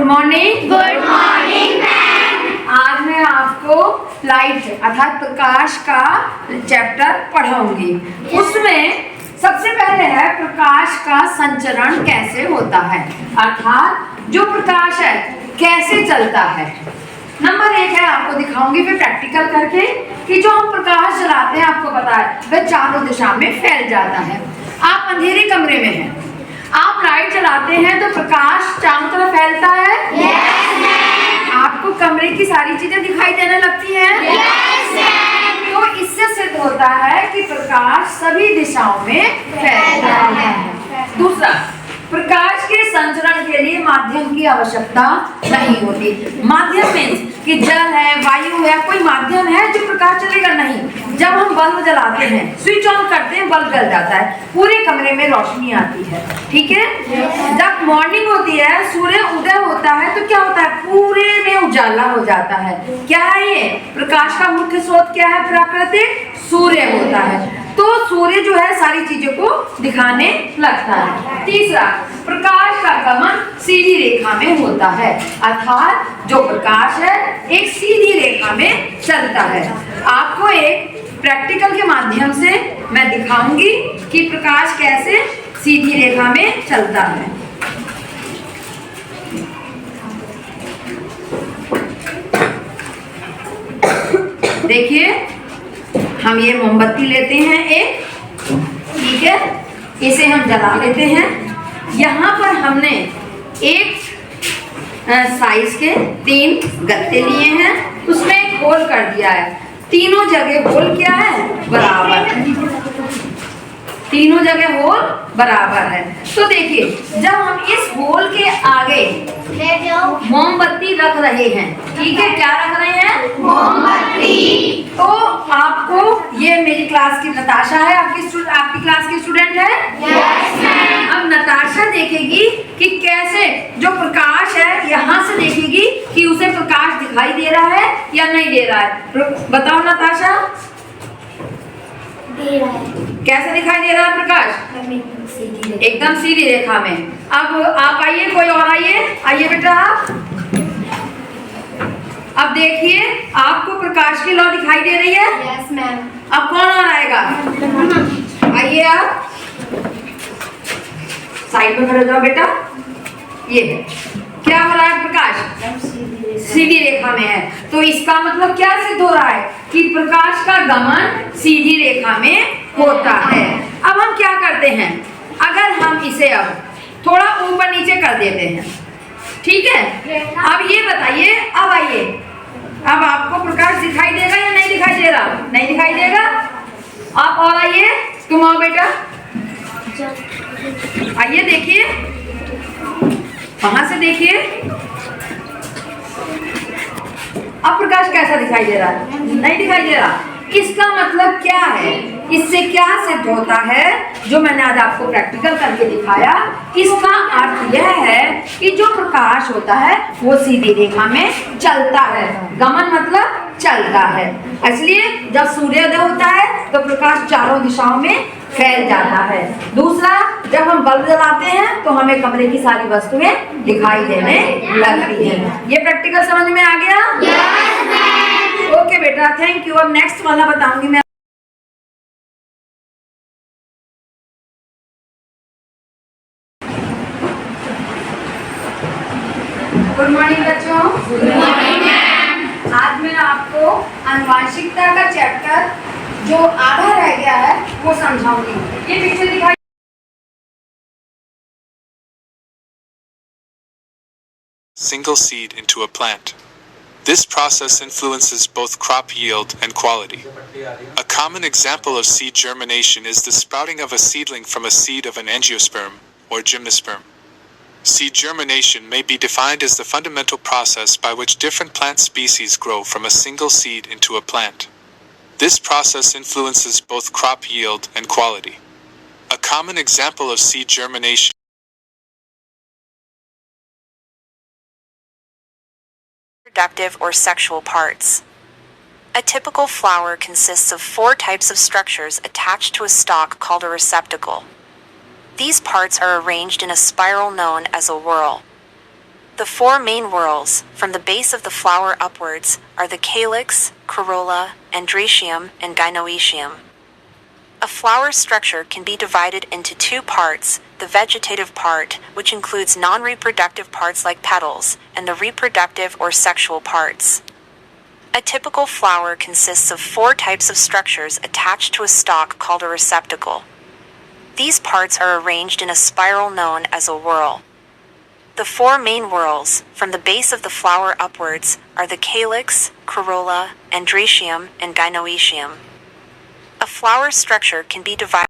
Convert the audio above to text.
Good morning. Good morning ma'am. आज मैं आपको लाइट अर्थात प्रकाश का चैप्टर पढ़ाऊंगी। उसमें सबसे पहले है प्रकाश का संचरण कैसे होता है, अर्थात जो प्रकाश है कैसे चलता है। नंबर 1 है, आपको दिखाऊंगी फिर प्रैक्टिकल करके कि जो हम प्रकाश जलाते हैं आपको पता है वह चारों दिशा में फैल जाता है। आप अंधेरे कमरे में हैं, आप लाइट जलाते हैं तो प्रकाश चारों तरफ फैलता है। Yes ma'am. आपको कमरे की सारी चीजें दिखाई देने लगती हैं। Yes ma'am. तो इससे सिद्ध होता है कि प्रकाश सभी दिशाओं में फैलता है। दूसरा, प्रकाश के संचरण के लिए माध्यम की आवश्यकता नहीं होती। माध्यम मीन्स कि जल है, वायु है, कोई माध्यम है जो प्रकाश चलेगा नहीं। जब हम बल्ब जलाते हैं, स्विच ऑन करते हैं, बल्ब जल जाता है, पूरे कमरे में रोशनी आती है। ठीक है। जब मॉर्निंग होती है, सूर्य उदय होता है तो क्या होता है, पूरे में उजाला हो जाता है। क्या है ये? प्रकाश का मुख्य स्रोत क्या है? प्राकृतिक सूर्य होता है। तो सूर्य जो है सारी चीजों को दिखाने लगता है। तीसरा, प्रकाश का गमन सीधी रेखा में होता है, अर्थात जो प्रकाश है एक सीधी रेखा में चलता है। आपको एक प्रैक्टिकल के माध्यम से मैं दिखाऊंगी कि प्रकाश कैसे सीधी रेखा में चलता है। देखिए, हम ये मोमबत्ती लेते हैं एक, ठीक है, इसे हम जला लेते हैं। यहाँ पर हमने एक साइज के 3 गत्ते लिए हैं, उसमें एक होल कर दिया है। तीनों जगह होल क्या है? बराबर है। तीनों जगह होल बराबर है। तो देखिए, जब हम इस होल के आगे मोमबत्ती रख रहे हैं, ठीक है, क्या रख रहे हैं? मोमबत्ती। तो आपको, ये मेरी क्लास की नताशा है, आपकी क्लास की स्टूडेंट है। Yes ma'am. अब नताशा देखेगी कि कैसे जो प्रकाश है, यहाँ से देखेगी कि उसे प्रकाश दिखाई दे रहा है या नहीं दे रहा है। बताओ नताशा, दे रहा है। कैसे दिखाई दे रहा है प्रकाश? एकदम सीधी रेखा में। अब आप आइए, कोई और आइए बेटा आप। अब देखिए, आपको प्रकाश की लौ दिखाई दे रही है। Yes ma'am. अब कौन और आएगा? आइए आप साइड में खड़े जाओ बेटा। ये क्या हो रहा है? प्रकाश सीधी रेखा में है। तो इसका मतलब क्या सिद्ध हो रहा है कि प्रकाश का गमन सीधी रेखा में होता है। अब हम क्या करते हैं, अगर हम इसे अब थोड़ा ऊपर नीचे कर देते हैं, ठीक है। अब ये बताइए, अब आइए, अब आपको प्रकाश दिखाई देगा या नहीं दिखाई दे रहा? नहीं दिखाई देगा। आप और आइए, तुम आओ बेटा, आइए देखिए, वहां से देखिए। अब प्रकाश कैसा दिखाई दे रहा है? नहीं दिखाई दे रहा। इसका मतलब क्या है? इससे क्या सिद्ध होता है जो मैंने आज आपको प्रैक्टिकल करके दिखाया? इसका अर्थ यह है कि जो प्रकाश होता है वो सीधी रेखा में चलता है। गमन मतलब चलता है। इसलिए जब सूर्योदय होता है तो प्रकाश चारों दिशाओं में फैल जाता है। दूसरा, जब हम बल्ब जलाते हैं तो हमें कमरे की सारी वस्तुएं दिखाई देने लगती हैं। ये प्रैक्टिकल समझ में आ गया? Yes ma'am. ओके बेटा, थैंक यू। अब नेक्स्ट वाला बताऊंगी मैं। गुड मॉर्निंग बच्चों। Good morning ma'am. आज मैं आपको आनुवांशिकता का चैप्टर जो आधा रह गया है वो समझाऊंगी। ये पिक्चर दिखाई। Single seed into a plant. This process influences both crop yield and quality. A common example of seed germination is the sprouting of a seedling from a seed of an angiosperm or gymnosperm. Seed germination may be defined as the fundamental process by which different plant species grow from a single seed into a plant. This process influences both crop yield and quality. A common example of seed germination reproductive or sexual parts. A typical flower consists of 4 types of structures attached to a stalk called a receptacle. These parts are arranged in a spiral known as a whorl. The four main whorls, from the base of the flower upwards, are the calyx, corolla, androecium, and gynoecium. A flower structure can be divided into two parts, the vegetative part, which includes non-reproductive parts like petals, and the reproductive or sexual parts. A typical flower consists of four types of structures attached to a stalk called a receptacle. These parts are arranged in a spiral known as a whorl. The four main whorls, from the base of the flower upwards, are the calyx, corolla, androecium, and gynoecium. A flower structure can be divided